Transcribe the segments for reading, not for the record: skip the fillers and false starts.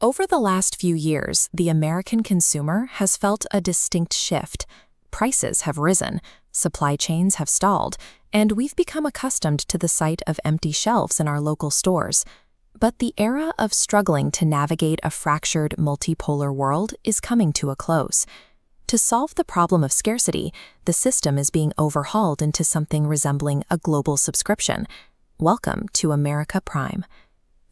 Over the last few years, the American consumer has felt a distinct shift. Prices have risen, supply chains have stalled, and we've become accustomed to the sight of empty shelves in our local stores. But the era of struggling to navigate a fractured, multipolar world is coming to a close. To solve the problem of scarcity, the system is being overhauled into something resembling a global subscription. Welcome to America Prime.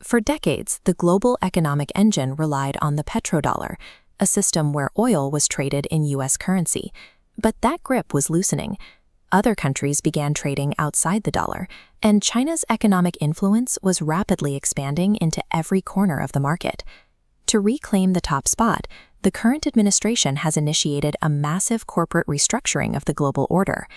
For decades, the global economic engine relied on the petrodollar, a system where oil was traded in U.S. currency. But that grip was loosening. Other countries began trading outside the dollar, and China's economic influence was rapidly expanding into every corner of the market. To reclaim the top spot, the current administration has initiated a massive corporate restructuring of the global order.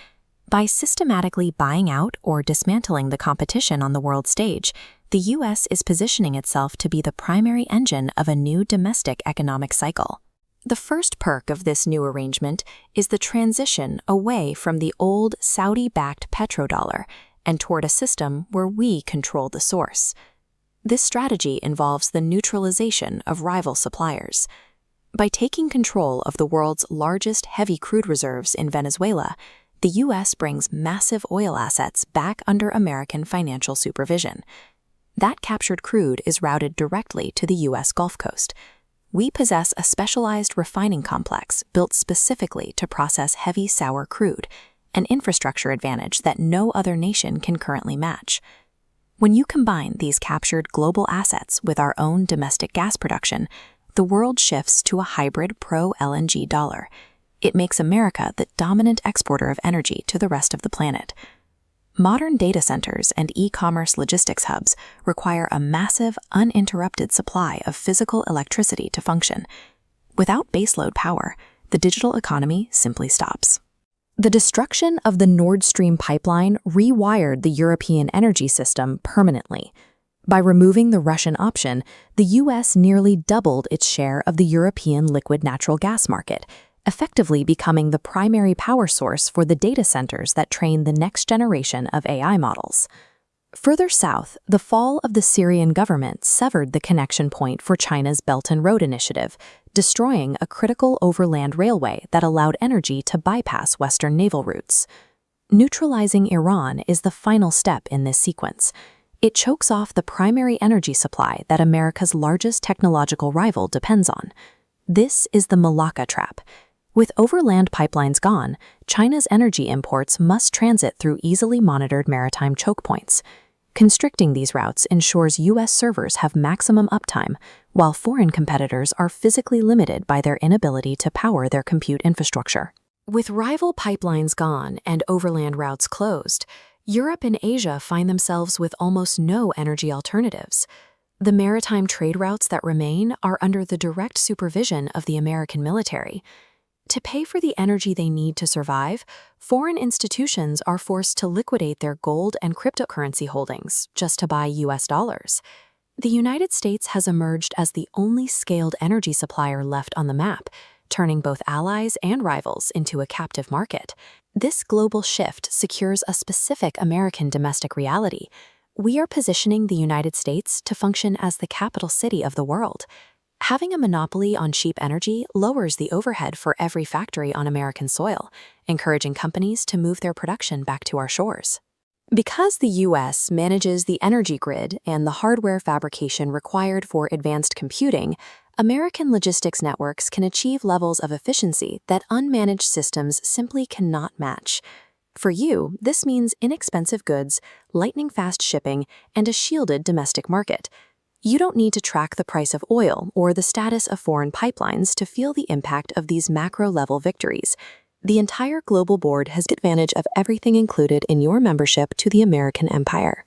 By systematically buying out or dismantling the competition on the world stage, the U.S. is positioning itself to be the primary engine of a new domestic economic cycle. The first perk of this new arrangement is the transition away from the old Saudi-backed petrodollar and toward a system where we control the source. This strategy involves the neutralization of rival suppliers. By taking control of the world's largest heavy crude reserves in Venezuela, the U.S. brings massive oil assets back under American financial supervision. That captured crude is routed directly to the U.S. Gulf Coast. We possess a specialized refining complex built specifically to process heavy sour crude, an infrastructure advantage that no other nation can currently match. When you combine these captured global assets with our own domestic gas production, the world shifts to a hybrid pro-LNG dollar. It makes America the dominant exporter of energy to the rest of the planet. Modern data centers and e-commerce logistics hubs require a massive, uninterrupted supply of physical electricity to function. Without baseload power, the digital economy simply stops. The destruction of the Nord Stream pipeline rewired the European energy system permanently. By removing the Russian option, the U.S. nearly doubled its share of the European liquid natural gas market, effectively becoming the primary power source for the data centers that train the next generation of AI models. Further south, the fall of the Syrian government severed the connection point for China's Belt and Road Initiative, destroying a critical overland railway that allowed energy to bypass Western naval routes. Neutralizing Iran is the final step in this sequence. It chokes off the primary energy supply that America's largest technological rival depends on. This is the Malacca trap. With overland pipelines gone, China's energy imports must transit through easily monitored maritime choke points. Constricting these routes ensures U.S. servers have maximum uptime, while foreign competitors are physically limited by their inability to power their compute infrastructure. With rival pipelines gone and overland routes closed, Europe and Asia find themselves with almost no energy alternatives. The maritime trade routes that remain are under the direct supervision of the American military. To pay for the energy they need to survive, foreign institutions are forced to liquidate their gold and cryptocurrency holdings just to buy U.S. dollars. The United States has emerged as the only scaled energy supplier left on the map, turning both allies and rivals into a captive market. This global shift secures a specific American domestic reality. We are positioning the United States to function as the capital city of the world. Having a monopoly on cheap energy lowers the overhead for every factory on American soil, encouraging companies to move their production back to our shores. Because the U.S. manages the energy grid and the hardware fabrication required for advanced computing, American logistics networks can achieve levels of efficiency that unmanaged systems simply cannot match. For you, this means inexpensive goods, lightning-fast shipping, and a shielded domestic market. You don't need to track the price of oil or the status of foreign pipelines to feel the impact of these macro-level victories. The entire global board has advantage of everything included in your membership to the American empire.